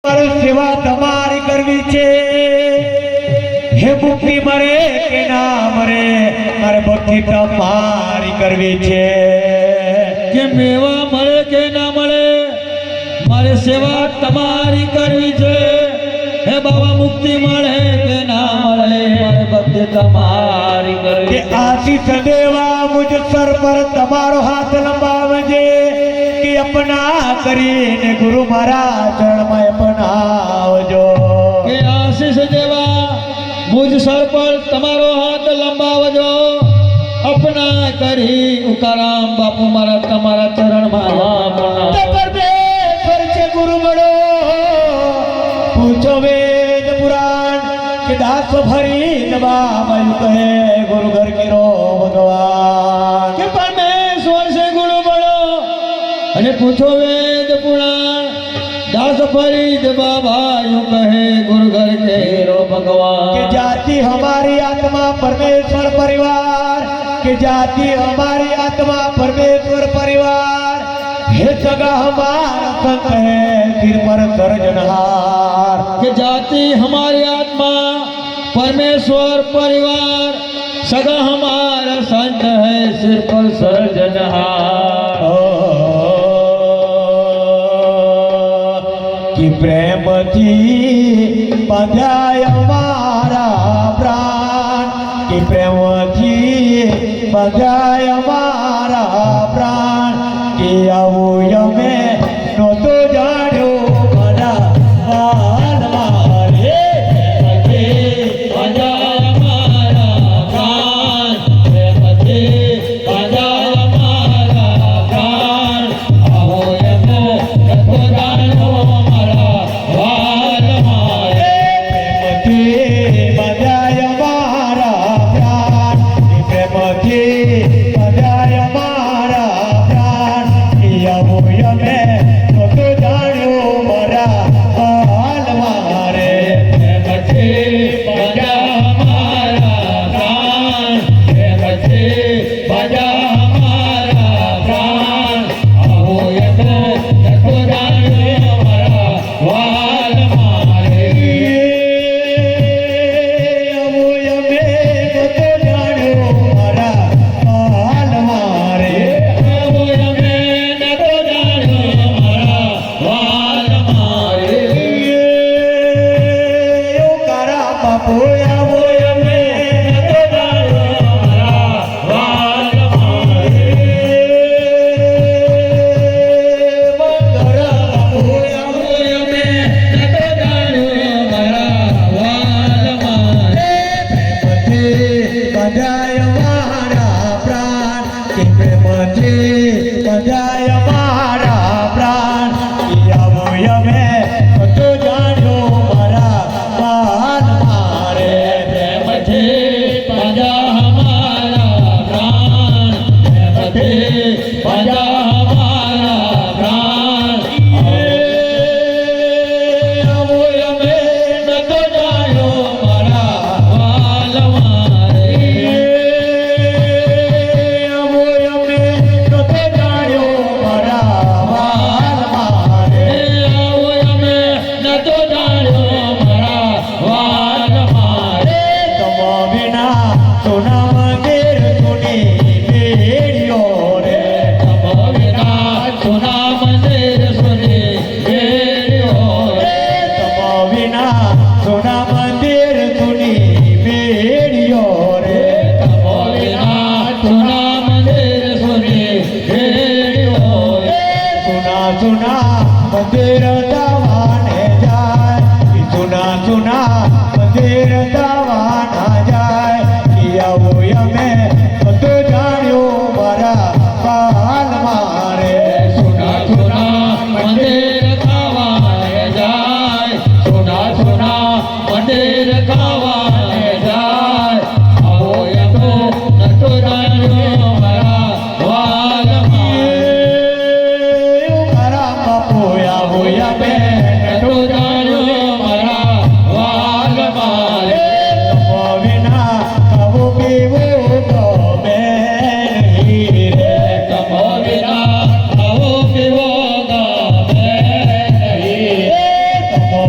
पर सेवा તમારી કરવી છે હે મુક્તિ મરે કે ના મરે મારે ભક્તિ તમારી કરવી છે કે મેવા મળે કે ના મળે મારે સેવા તમારી કરવી છે હે બાબા મુક્તિ મળે કે ના મળે મારે ભક્તિ તમારી કરવી કે આશીષ દેવા મુજ સર પર તમારો હાથ લંબાવજે કે અપના કરીને ગુરુ મારા ચરણમાં અપનાવજો કે આશીષ દેવા મુજ સર પર તમારો હાથ લંબાવજો અપના કરી ઉકારામ બાપુ મારા તમારા ચરણમાં અપનાવજો પરમેશ્વર છે ગુરુ મળો પૂછો વેદ પુરાણ કે દાસ ભરી નવાયું કહે ગુરુ ઘર કીરો ભગવાન કે પરમેશ્વર છે ગુરુ મળો અને પૂછો વેદ પુરાણ દાસ ફરીદ બાબા યું કહે ગુરુ ઘર કેરો કે ભગવાન जाति हमारी आत्मा परमेश्वर परिवार के जाति हमारी आत्मा परमेश्वर परिवार हे सगा हमारा संत है सिर पर सर्जनहार કે જાતિ हमारी आत्मा परमेश्वर परिवार सगा हमारा संत है सिर पर सर्जनहार कि प्रेम थी बंधाय हमारा प्राण कि प्रेम थी बंधाय हमारा प्राण कि आવો यमे नो तो जानो मरा बाल मारे प्रेमथे बंधाय हमारा प्राण प्रेमथे बंधाय हमारा प्राण आओ यमो नतो जानो हमारा वाल मारे प्रेमથી બંધાય મારા પ્રાણ કે પ્રેમથી બંધાય મારા પ્રાણ કે આવો યમે તો તો જાણ્યો મારા હાલ મારે प्रेमथे बंधाय हमारा प्राण प्रेमथे बंधाय हमारा प्राण आओ यमो नतो जानो हमारा वाल मारे આવો યમે તો તો જાણ્યો મારા હાલ મારે आओ यमे नतो जानो हमारा वाल मारे કરા બાપુ આવો યમે नतो जानो हमारा वाल मारे મંગળ બાપુ आओ यमे नतो जानो हमारा वाल मारे પ્રેમથી બંધાય મારા પ્રાણ કે પ્રેમથી બંધાય મારા પ્રાણ કે આવો યમે તો જાણ્યો મારા બાલ મારે प्रेमथे बंधा हमारा प्राण प्रेमथे बंधा हमारा प्राण आओ यमे नतो जानो हमारा वाल मारे આવો યમે તો જાણ્યો મારા બાલ મારે आओ यमे नतो जानो हमारा वाल मारे તમો વિના સોના મંદિર સુની બેડીઓ રે तमो विना सुना मंदिर सुने बेड़ियो તમો વિના સોના મંદિર સુની બેડીઓ રે तमो विना सुना मंदिर सुने बेड़ियो સુના સુના મંદિર દાવાને જાય ઈ સુના સુના મંદિર દાવાના જાય ઈ આવો યમે બધું જાણ્યો મારા બાલ મારે सुना सुना मंदिर खावाने जाय सुना सुना मंदिर खावाने जाय आओ यमो नतो जानो हमारा वाल मारे કરા બાપુ આવો યમે नतो जानो हमारा वाल मारे તમો વિના આવો પીવો ગમે નહીં રે तमो विना आओ पिवो गावे नहीं તમો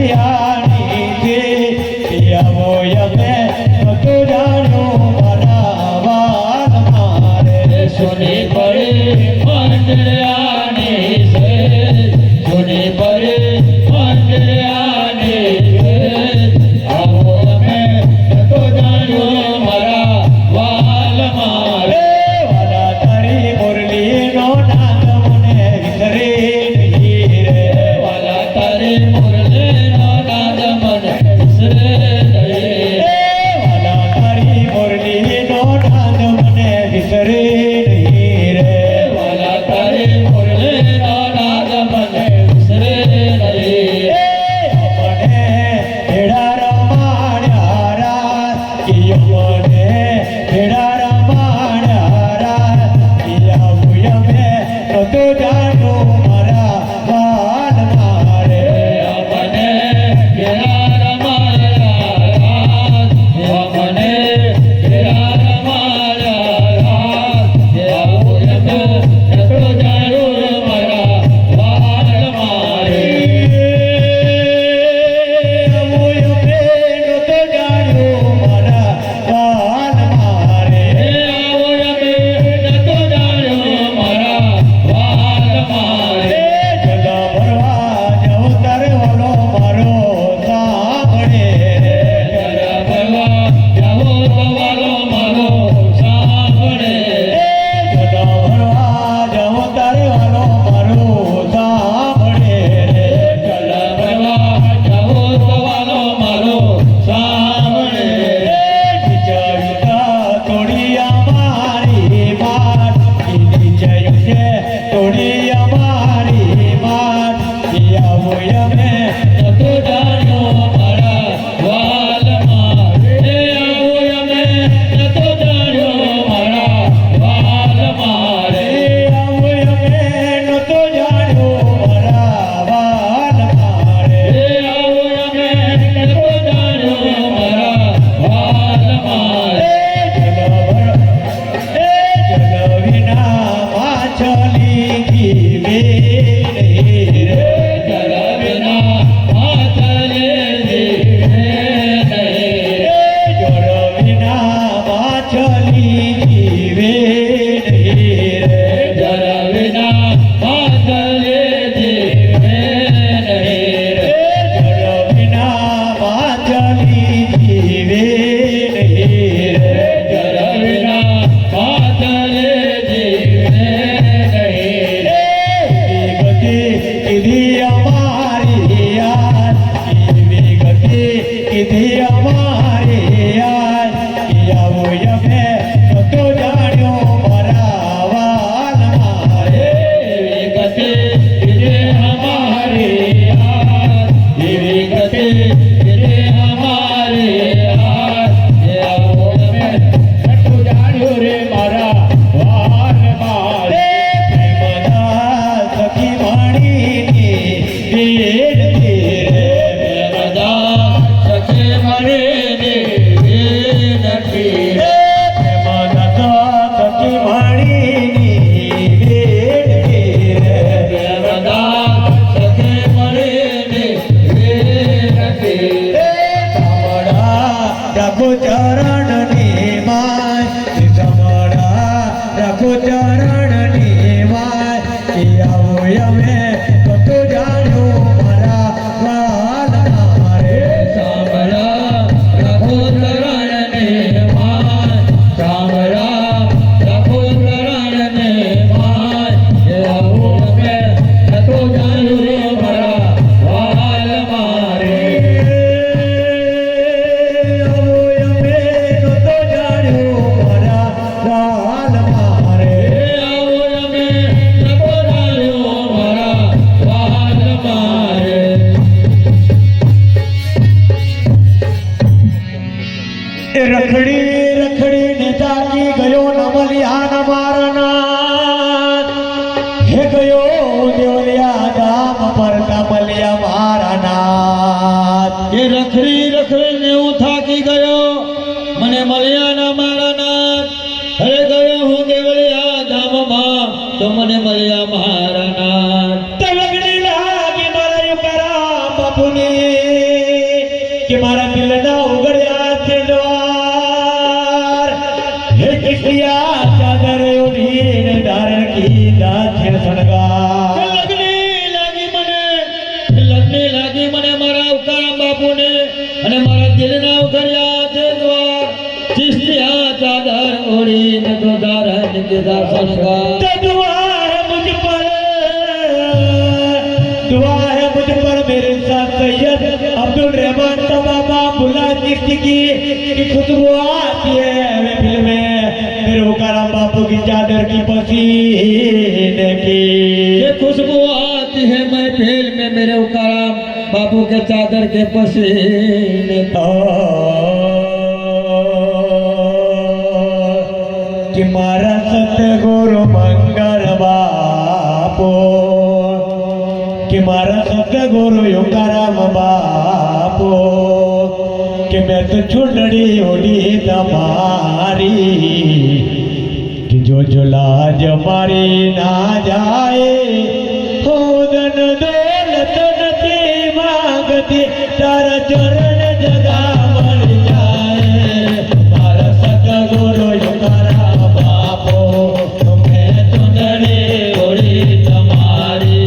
મંદિરિયાની છે આવો અમે નતો જાણ્યો મારા વાલ મારે સુની પડે મંડળાની છે સુની પડે મંડળાની છે આવો અમે નતો જાણ્યો મારા વાલ મારે વાલા તારી મુરલીનો નાદ મને વિસરે નહીં રે વાલા તારે મુરલીનો નાદ મને વિસરે નહીં વાલા તારી મુરલીનો નાદ મને વિસરે નહીં રે વાલા તારે મુરલીનો નાદ મને વિસરે નહીં મને ભેડા રમાડ્યા રાત મને ભેડા રમાડ્યા રાત આવું અમે નતો જાણ્યું મારા વાલ મારે મને ઘેરા રમાયા મને ઘેરા રમાયા આવું અમે નતો જાણ્યું મારા વાલ મારે આવું અમે નતો જાણ્યું મારા વાલ મારે આવું અમે નતો જાણ્યું મારા વાલ મારે જગા ભરવા જાઉં તારે વાલો મારો સાંભળે જરા ભરવા જાવો તો વાલો મારો સાંભળે જગા ભરવા જાઉં તારે વાલો મારો સાંભળે જરા ભરવા જાવો તો વાલો મારો સાંભળે વિચારતા તોડી અમારી માત નિશ્ચય છે તોડી અમારી માત આવો અમે નતો જાણ્યો મારા વાલ મારે આવો અમે નતો જાણ્યો મારા વાલ મારે આવો અમે નતો જાણ્યો મારા વાલ મારે આવો અમે નતો જાણ્યો મારા વાલ મારે જલ વિના માછલી જીવે નહીં રે જરા વિના માથલે જીવે નહીં જળ વિના માછલી જીવે નહીં રે જરા વિના માથલે જીવે નહીં જળ વિના માછલી જીવે નહીં રે જરા વિના માથલે જીવે નહીં ગતિ કીધી અમારી યાર એવી ગતિ કીધી અમારી યાર આવો અમે નતો જાણ્યો મારા વાલ મારે એવી ગતિ જે હમારી યાર એવી ગતિ જે હમારી યાર જે આવો અમે નતું જાણ્યું રે મારા વાલ મારે પ્રેમના સખી વાણીની વેડતી રે બધા સખે મરે ને નથી પ્રેમના સખી વાણીની વેડતી રે બધા સખે મરે ને નથી રાખો ચરણની માય સમડા રાખો ચરણની માય આવો અમે તો જાણ્યું મારા વાલ મારે સાંભળા રાખો તરણને માય સાંભળા રાખો તરણને માય આવો અમે નતો જાણ્યું રે મારા વાલ મારે આવો અમે તો જાણ્યું મારા વાલ મારે આવો અમે નતો જાણ્યું મારા વાલ મારે રખડી રખડીને જાગી ગયો નમલિયા ન મારના હે ગયો દેવલિયા ગામ પર નમલિયા મારા નાથ એ રખડી રખડીને હું થાકી ગયો મને મળ્યા ના મારા નાથ અરે ગયો હું દેવળિયા ધામમાં તો મને મળ્યા મારા નાથ તલગડી લાગી મરયું કરા કે મારા દિલના ઉગડ્યા છે દ્વાર હે કિસિયા ચાદર ઓઢીને ધારણ કીધા છે શણગાર લગ્ને લાગી મને મારા ઉકારામ બાપુને અને મારા દિલના ઉઘડ્યા છે દ્વાર ચિસ્તિયા ચાદર ઓઢીને તો ધારણ કીધા શણગાર तो दुआ है मुझ पर मेरे साथ सैयद अब्दुल रहमान का बाबा बुला चिश्ती की खुशबू आती है महफिल में मेरे उकाराम बापू की चादर की पसीने की ये खुशबू आती है महफिल में मेरे उकाराम बापू के चादर के पसीने कि मारा सतगुरु मंगल बापो कि मारा सतगुरु उकाराम बापो कि मैं तो चुनड़ी ओढ़ी तुम्हारी कि जो लाज मारी ना जाए हो धन दौलत नथी मांगती तारा चरण जगा मर जाए मारा सतगुरु उकाराम बापो मैं चुनड़ी ओढ़ी तुम्हारी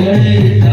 વળી